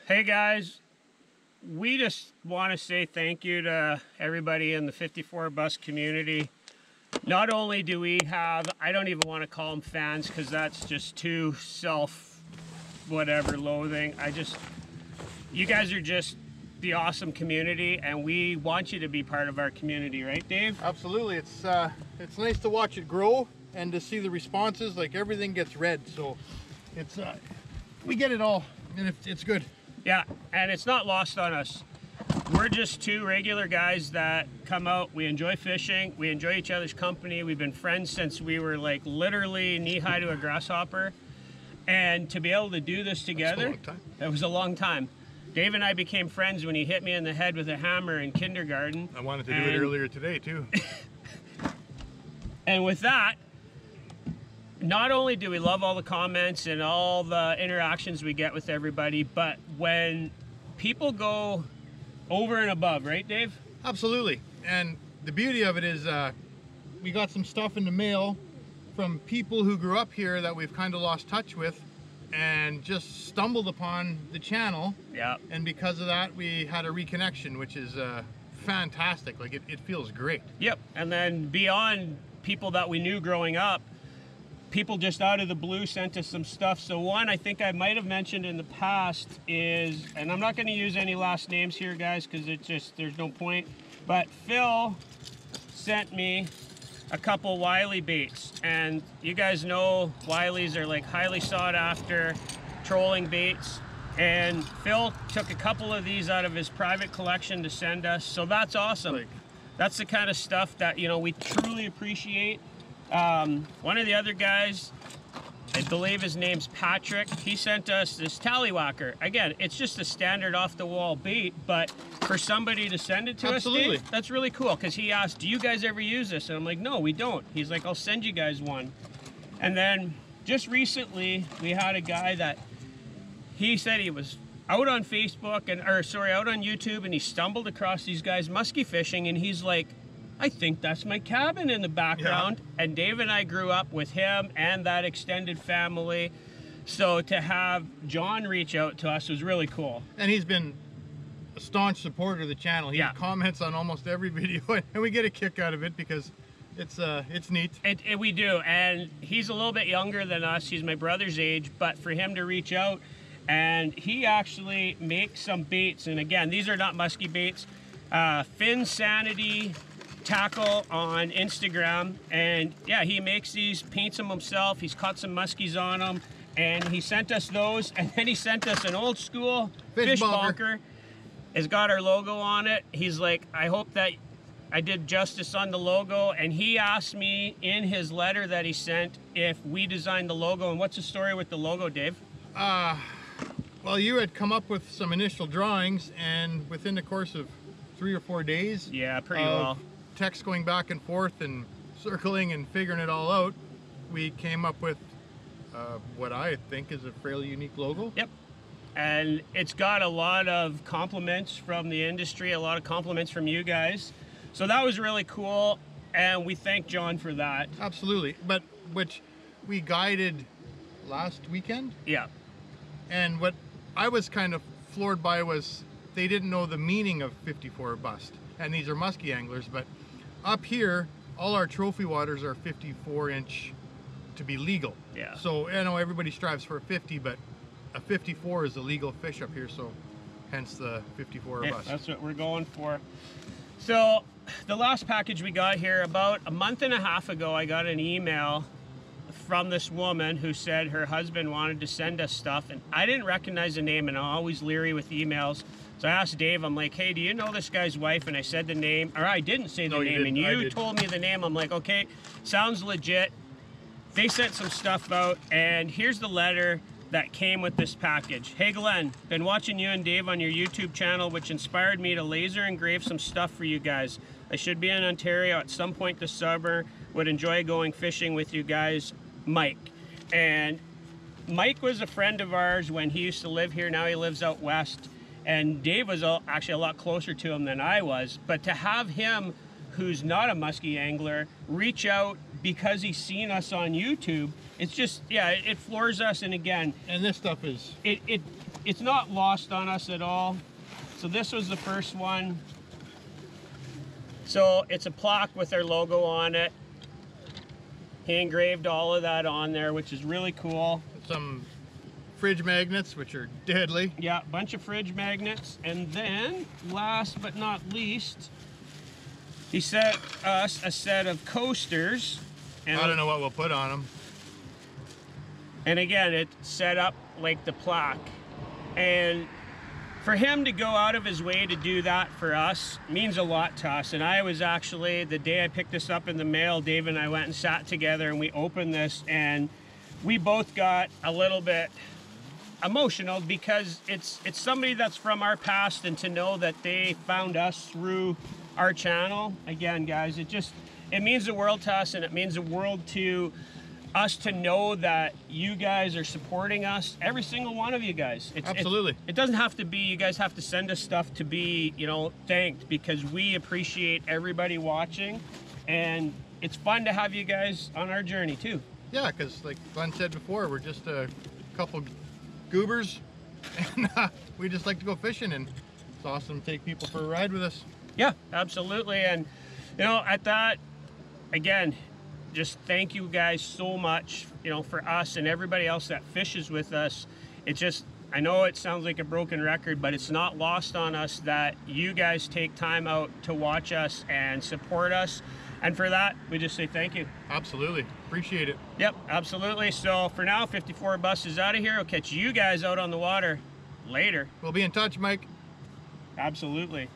Hey guys, we just want to say thank you to everybody in the 54 bus community. Not only do we have, I don't even want to call them fans because that's just too loathing. You guys are just the awesome community, and we want you to be part of our community, right Dave? Absolutely. It's nice to watch it grow and to see the responses. Like, everything gets read, so it's we get it all, and it's good. Yeah, and it's not lost on us. We're just two regular guys that come out. We enjoy fishing. We enjoy each other's company. We've been friends since we were like literally knee-high to a grasshopper. And to be able to do this together, it was a long time. Dave and I became friends when he hit me in the head with a hammer in kindergarten. I wanted to do it earlier today too. And with that, not only do we love all the comments and all the interactions we get with everybody, but when people go over and above, right Dave? Absolutely. And the beauty of it is we got some stuff in the mail from people who grew up here that we've kind of lost touch with and just stumbled upon the channel. Yeah. And because of that, we had a reconnection, which is fantastic. Like, it feels great. Yep. And then beyond people that we knew growing up, people just out of the blue sent us some stuff. So one I think I might have mentioned in the past is, and I'm not going to use any last names here guys because it's just, there's no point, but Phil sent me a couple Wiley baits, and you guys know Wileys are like highly sought after trolling baits, and Phil took a couple of these out of his private collection to send us, so that's awesome. That's the kind of stuff that, you know, we truly appreciate. One of the other guys, I believe his name's Patrick, he sent us this tallywhacker. Again, it's just a standard off-the-wall bait, but for somebody to send it to us, Dave, that's really cool, because he asked, do you guys ever use this? And I'm like, no, we don't. He's like, I'll send you guys one. And then just recently, we had a guy that he said he was out on Facebook, out on YouTube, and he stumbled across these guys musky fishing, and he's like, I think that's my cabin in the background. Yeah. And Dave and I grew up with him and that extended family. So to have John reach out to us was really cool. And he's been a staunch supporter of the channel. He comments on almost every video, and we get a kick out of it because it's neat. We do, and he's a little bit younger than us. He's my brother's age, but for him to reach out, and he actually makes some baits. And again, these are not musky baits. Fin Sanity Tackle on Instagram, and yeah, he makes these, paints them himself. He's caught some muskies on them, and he sent us those, and then he sent us an old school fish bonker. It's got our logo on it. He's like, I hope that I did justice on the logo, and he asked me in his letter that he sent if we designed the logo. And what's the story with the logo, Dave? Well, you had come up with some initial drawings, and within the course of 3 or 4 days, yeah, pretty well, text going back and forth and circling and figuring it all out, we came up with what I think is a fairly unique logo. Yep. And it's got a lot of compliments from the industry, a lot of compliments from you guys. So that was really cool, and we thank John for that. Absolutely. But which we guided last weekend. Yeah. And what I was kind of floored by was they didn't know the meaning of 54 bust. And these are musky anglers, but up here, all our trophy waters are 54-inch to be legal. Yeah. So I know everybody strives for a 50, but a 54 is a legal fish up here, so hence the 54 bust. That's what we're going for. So the last package we got here, about a month and a half ago, I got an email from this woman who said her husband wanted to send us stuff, and I didn't recognize the name, and I'm always leery with emails. So I asked Dave, I'm like, hey, do you know this guy's wife? And I said the name, or I didn't say the name, and you told me the name. I'm like, okay, sounds legit. They sent some stuff out, and here's the letter that came with this package. Hey Glenn, been watching you and Dave on your YouTube channel, which inspired me to laser engrave some stuff for you guys. I should be in Ontario at some point this summer. Would enjoy going fishing with you guys, Mike. And Mike was a friend of ours when he used to live here. Now he lives out west. And Dave was actually a lot closer to him than I was. But to have him, who's not a musky angler reach out because he's seen us on YouTube. It's just, yeah, it floors us. And again, And this stuff is... it's not lost on us at all. So this was the first one. So it's a plaque with our logo on it. He engraved all of that on there, which is really cool. Some fridge magnets, which are deadly. Yeah, bunch of fridge magnets. And then, last but not least, he sent us a set of coasters. And I don't know what we'll put on them. And again, it's set up like the plaque. And for him to go out of his way to do that for us means a lot to us. And I was actually, the day I picked this up in the mail, Dave and I went and sat together and we opened this, and we both got a little bit emotional because it's somebody that's from our past, and to know that they found us through our channel. Again, guys, it means the world to us, and it means the world to us to know that you guys are supporting us, every single one of you guys. Absolutely. It doesn't have to be, you guys have to send us stuff to be, you know, thanked, because we appreciate everybody watching, and it's fun to have you guys on our journey too. Yeah, because like Glenn said before, we're just a couple goobers, and we just like to go fishing, and it's awesome to take people for a ride with us. Yeah, absolutely. And you know, at that, again, just thank you guys so much, you know, for us and everybody else that fishes with us. It just, I know it sounds like a broken record, but it's not lost on us that you guys take time out to watch us and support us. And for that, we just say thank you. Absolutely. Appreciate it. Yep, absolutely. So for now, 54 Bus is out of here. I'll catch you guys out on the water later. We'll be in touch, Mike. Absolutely.